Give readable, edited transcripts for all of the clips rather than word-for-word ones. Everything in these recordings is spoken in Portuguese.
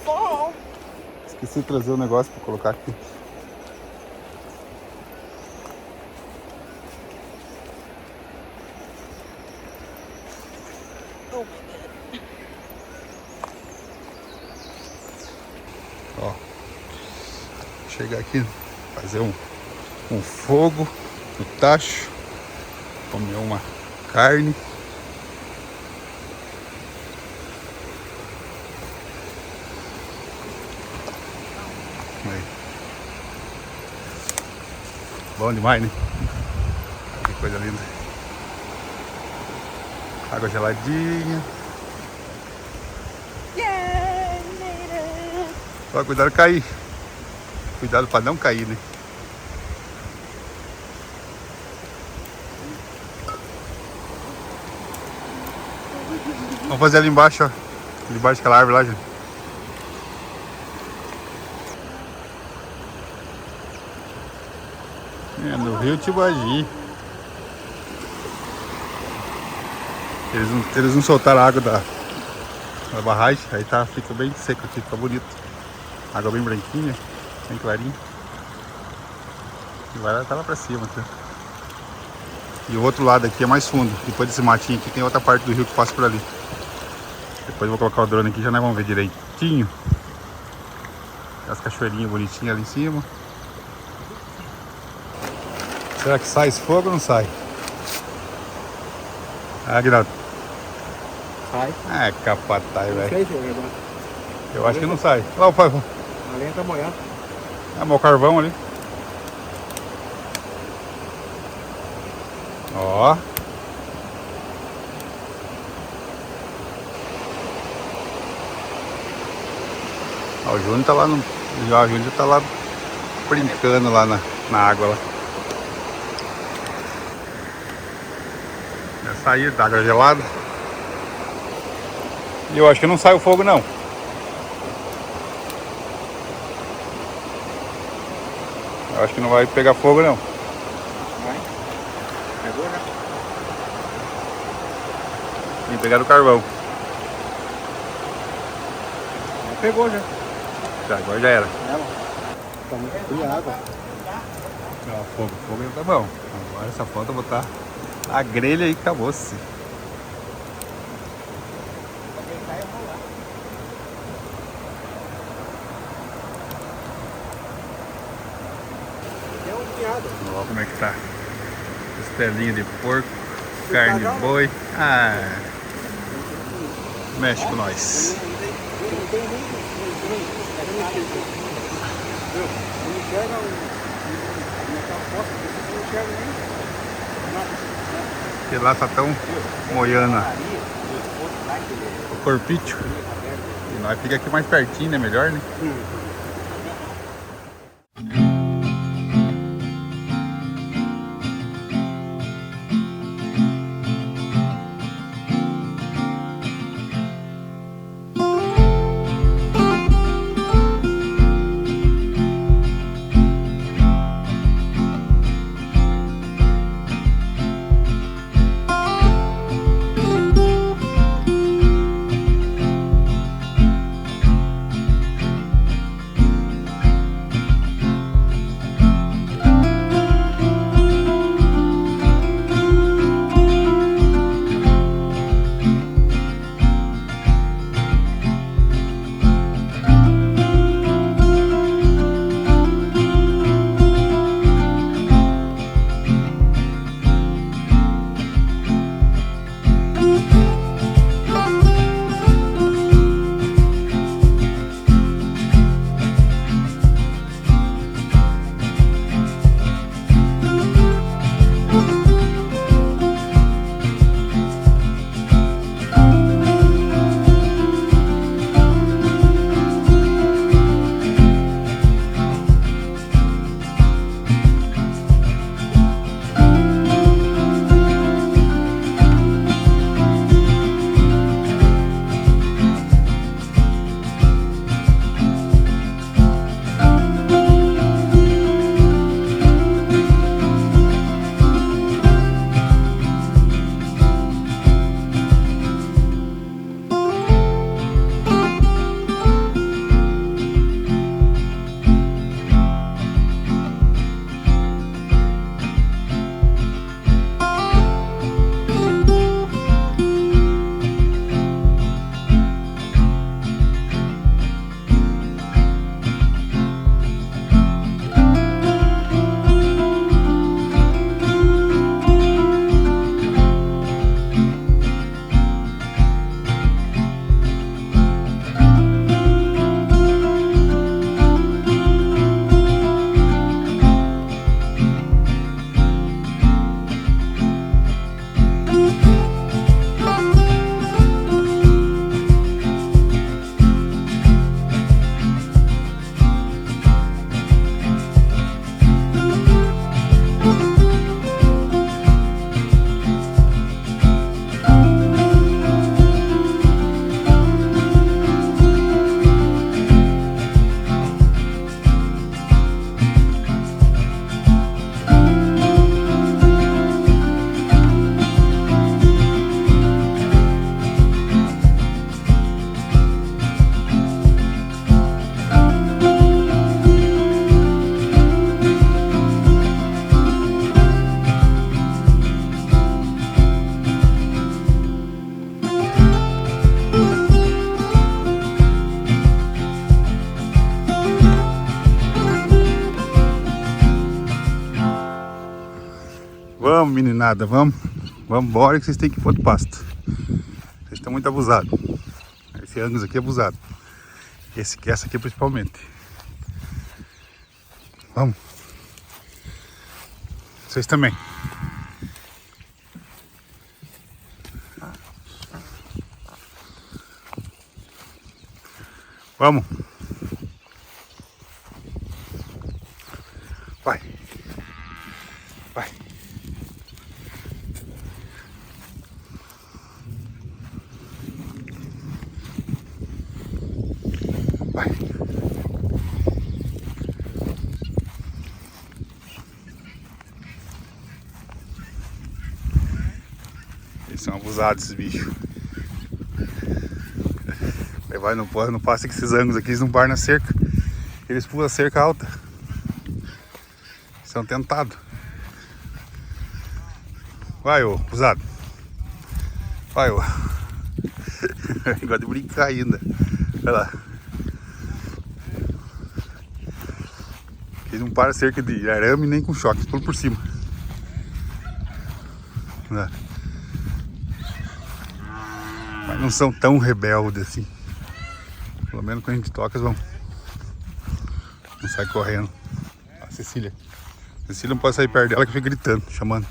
fall. Esqueci de trazer o negócio pra colocar aqui. Oh my God. Ó, chegar aqui, fazer um fogo no tacho, comer uma carne. Aí. Bom demais, né? Que coisa linda. Água geladinha. Yay, made it. Ó, cuidado de cair. Cuidado para não cair, né? Vamos fazer ali embaixo, ó. Ali embaixo daquela árvore lá, gente. É, no Rio Tibagi. Eles não soltaram a água da barragem, aí tá, fica bem seco aqui, fica bonito. Água bem branquinha, bem clarinha. E vai lá, tá lá pra cima, tá? E o outro lado aqui é mais fundo. Depois desse matinho aqui tem outra parte do rio que passa por ali. Depois eu vou colocar o drone aqui, já nós vamos ver direitinho. As cachoeirinhas bonitinhas ali em cima. Será que sai esse fogo ou não sai? Ah, Aguinaldo. Sai. É capataz, velho. Sei, senhor, agora. Eu acho que não sai. Lá o pai. A lenha tá molhada. É o carvão ali. Ó. Ó, o Júnior tá lá no. Já o Júnior tá lá brincando lá na água lá. Já saiu da água gelada. E eu acho que não sai o fogo não. Eu acho que não vai pegar fogo não. Vai. Pegou já? Tem que pegar o carvão. Pegou já. Já, agora já era. Tá muito fria a água. Ó, fogo já tá bom. Agora essa falta botar a grelha e acabou-se. Deu um piado. Olha como é que tá. Costelinha de porco, carne de boi. Ah, mexe com nós. Porque lá tá tão moiana o corpício. E nós fica aqui mais pertinho, né? Melhor, né? Vamos, meninada, vamos. Vamos embora que vocês têm que ir pro outro pasto. Vocês estão muito abusados. Esse Angus aqui é abusado. Essa aqui principalmente. Vamos. Vocês também. Vamos. Vai. Vai. Vai. Eles são abusados, esses bichos. Vai, não passa que esses ângulos aqui, eles não param na cerca. Eles pulam a cerca alta. São tentados. Vai, ô, abusado. Vai, ô. Gosta de brincar ainda. Olha lá. Eles não param a cerca de arame nem com choque, pulam por cima. Olha lá. Mas não são tão rebeldes assim. Pelo menos quando a gente toca, eles vão. Não sai correndo. A Cecília. A Cecília não pode sair perto dela que fica gritando, chamando.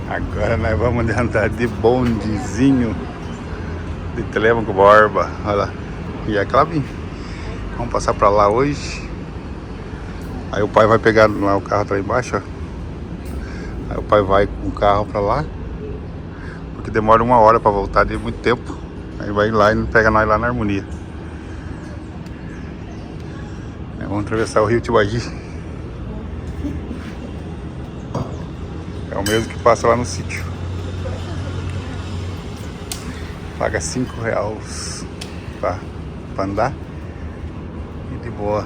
Agora nós vamos andar de bondezinho de Telêmaco Borba. Olha lá. E é Clavin. Vamos passar pra lá hoje. Aí o pai vai pegar lá o carro lá embaixo, ó. Aí o pai vai com o carro pra lá. Porque demora 1 hora pra voltar, de muito tempo. Aí vai lá e pega nós lá na Harmonia. Aí vamos atravessar o rio Tibagi. É o mesmo que passa lá no sítio. Paga R$5 pra andar. E de boa.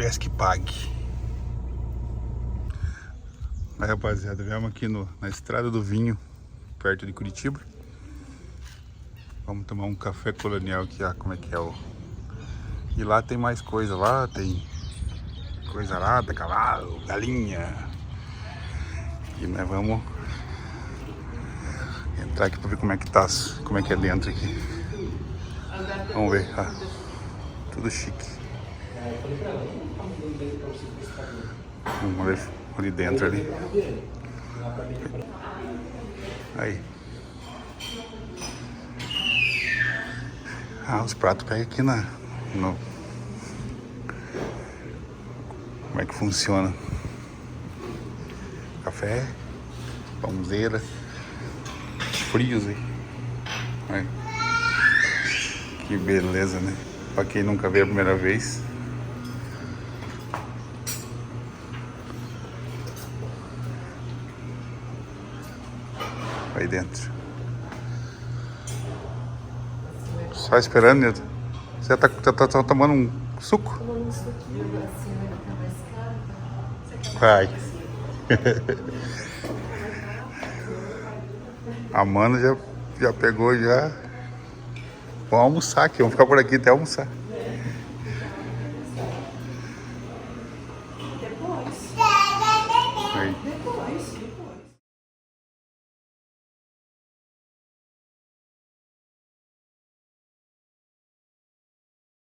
Esc Pague. Aí, rapaziada, viemos aqui na Estrada do Vinho, perto de Curitiba. Vamos tomar um café colonial aqui, ó, como é que é o... E lá tem mais coisa, lá tem coisa arada, cavalo, galinha. E nós vamos entrar aqui pra ver como é que tá, como é que é dentro aqui. Vamos ver, ó. Tudo chique. Vamos ver ali dentro ali. Aí. Ah, os pratos pega aqui no... Como é que funciona? Café, pãozeira, frios aí. Aí. Que beleza, né? Pra quem nunca veio a primeira vez. Aí dentro. Só esperando, Nilton. Você tá só tomando um suco? Tomando um suquinho assim, vai ficar mais caro. Vai. A Amanda já pegou já. Vamos almoçar aqui, vamos ficar por aqui até almoçar. Depois. Aí. Depois.